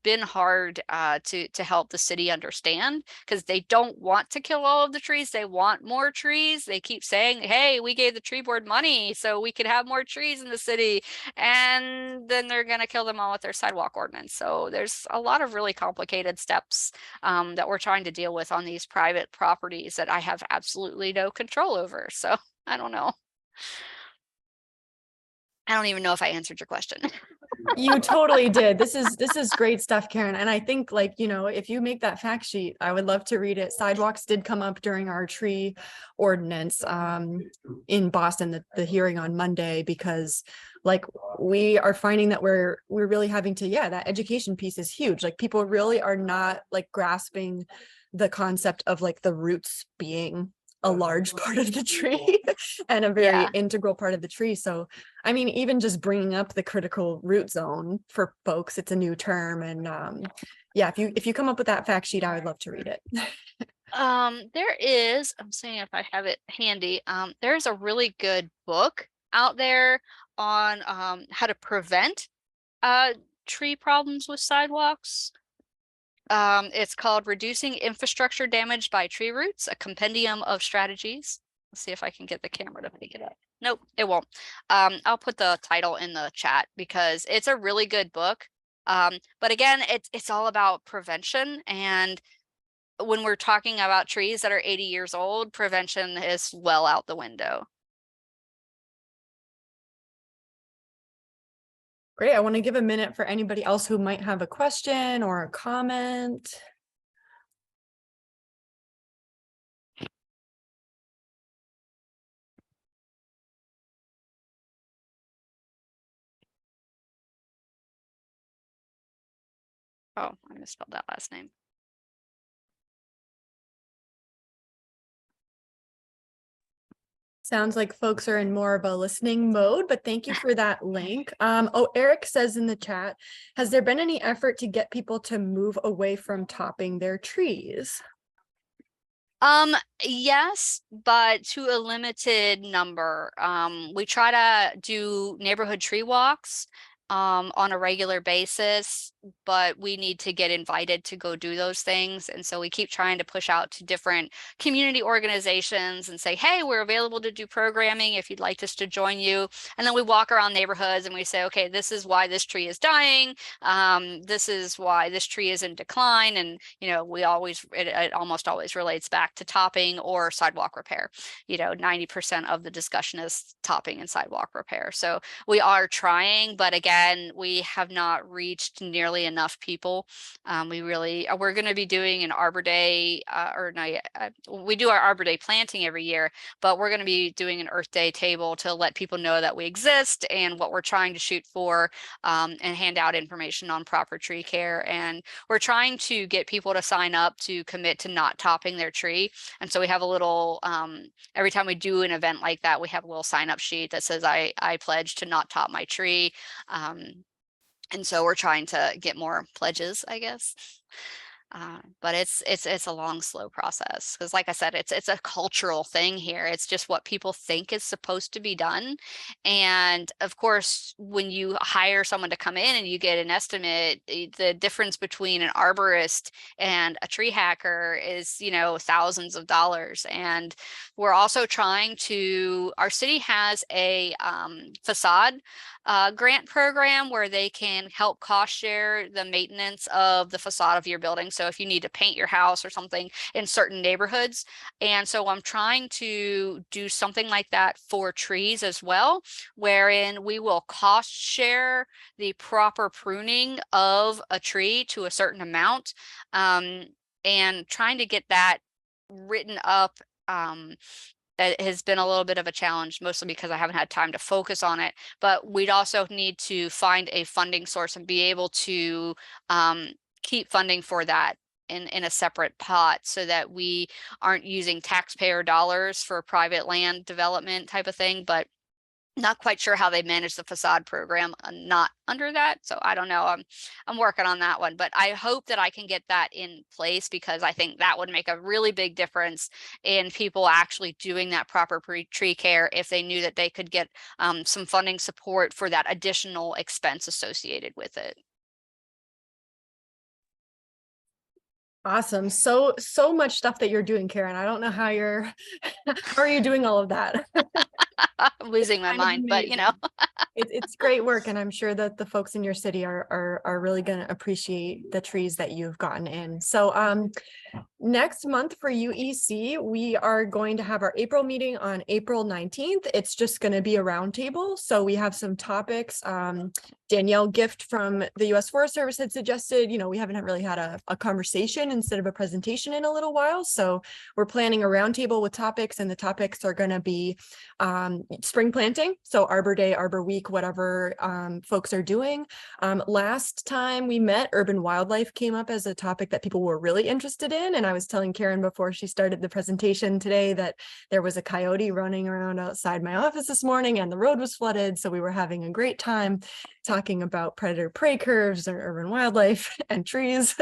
[SPEAKER 2] been hard to help the city understand, because they don't want to kill all of the trees. They want more trees. They keep saying, hey, we gave the tree board money so we could have more trees in the city, and then they're going to kill them all with their sidewalk ordinance. So there's a lot of really complicated steps that we're trying to deal with on these private properties that I have absolutely no control over. So I don't know. I don't even know if I answered your question.
[SPEAKER 1] You totally did. This is great stuff, Karen. And I think, like, you know, if you make that fact sheet, I would love to read it. Sidewalks did come up during our tree ordinance in Boston, the hearing on Monday, because like we are finding that we're really having to, that education piece is huge. Like people really are not like grasping the concept of like the roots being a large part of the tree and a very integral part of the tree. So, I mean, even just bringing up the critical root zone for folks, it's a new term. And if you come up with that fact sheet, I would love to read it.
[SPEAKER 2] There is, I'm saying if I have it handy, there's a really good book out there on how to prevent tree problems with sidewalks. It's called Reducing Infrastructure Damage by Tree Roots, a compendium of strategies. Let's see if I can get the camera to pick it up. Nope, it won't. I'll put the title in the chat because it's a really good book. But again, it's all about prevention. And when we're talking about trees that are 80 years old, prevention is well out the window.
[SPEAKER 1] Great. I want to give a minute for anybody else who might have a question or a comment.
[SPEAKER 2] Oh, I misspelled that last name.
[SPEAKER 1] Sounds like folks are in more of a listening mode, but thank you for that link. Eric says in the chat, has there been any effort to get people to move away from topping their trees?
[SPEAKER 2] Yes, but to a limited number. We try to do neighborhood tree walks on a regular basis, but we need to get invited to go do those things. And so we keep trying to push out to different community organizations and say, hey, we're available to do programming if you'd like us to join you. And then we walk around neighborhoods and we say, okay, this is why this tree is dying. This is why this tree is in decline. And, you know, it almost always relates back to topping or sidewalk repair. You know, 90% of the discussion is topping and sidewalk repair. So we are trying, but again, again, we have not reached nearly enough people. We're going to be doing an Arbor Day, we do our Arbor Day planting every year, but we're going to be doing an Earth Day table to let people know that we exist and what we're trying to shoot for, and hand out information on proper tree care. And we're trying to get people to sign up to commit to not topping their tree. And so we have a little, every time we do an event like that, we have a little sign up sheet that says, I pledge to not top my tree. And so we're trying to get more pledges, I guess. But it's a long, slow process, because like I said, it's a cultural thing here. It's just what people think is supposed to be done. And of course, when you hire someone to come in and you get an estimate, the difference between an arborist and a tree hacker is, you know, thousands of dollars. And we're also trying to, our city has a facade grant program where they can help cost share the maintenance of the facade of your building. So if you need to paint your house or something in certain neighborhoods. And so I'm trying to do something like that for trees as well, wherein we will cost share the proper pruning of a tree to a certain amount, and trying to get that written up. That has been a little bit of a challenge, mostly because I haven't had time to focus on it. But we'd also need to find a funding source and be able to keep funding for that in a separate pot, so that we aren't using taxpayer dollars for private land development type of thing. But not quite sure how they manage the facade program not under that. So I don't know. I'm working on that one, but I hope that I can get that in place, because I think that would make a really big difference in people actually doing that proper tree care if they knew that they could get some funding support for that additional expense associated with it.
[SPEAKER 1] Awesome. So much stuff that you're doing, Karen. I don't know how how are you doing all of that?
[SPEAKER 2] I'm losing my mind, but you know.
[SPEAKER 1] It's great work, and I'm sure that the folks in your city are really going to appreciate the trees that you've gotten in. So next month for UEC, we are going to have our April meeting on April 19th. It's just going to be a roundtable. So we have some topics. Danielle Gift from the U.S. Forest Service had suggested, you know, we haven't really had a conversation instead of a presentation in a little while. So we're planning a roundtable with topics, and the topics are going to be spring planting. So Arbor Day, Arbor Week, whatever folks are doing. Last time we met, urban wildlife came up as a topic that people were really interested in. And I was telling Karen before she started the presentation today that there was a coyote running around outside my office this morning and the road was flooded. So we were having a great time talking about predator prey curves and urban wildlife and trees.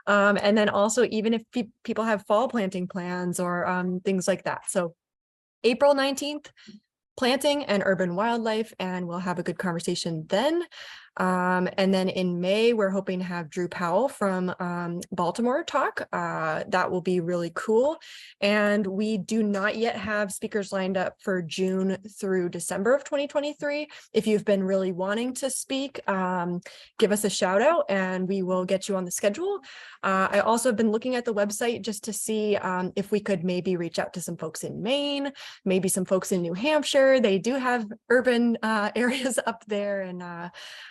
[SPEAKER 1] And then also, even if people have fall planting plans or things like that. So April 19th, planting and urban wildlife, and we'll have a good conversation then. And then in May, we're hoping to have Drew Powell from Baltimore talk. That will be really cool. And we do not yet have speakers lined up for June through December of 2023. If you've been really wanting to speak, give us a shout out and we will get you on the schedule. I also have been looking at the website just to see if we could maybe reach out to some folks in Maine, maybe some folks in New Hampshire. They do have urban areas up there, and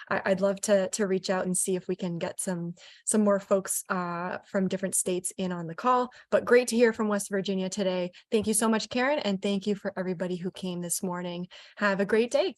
[SPEAKER 1] I'd love to reach out and see if we can get some more folks from different states in on the call. But great to hear from West Virginia today. Thank you so much, Karen, and thank you for everybody who came this morning. Have a great day.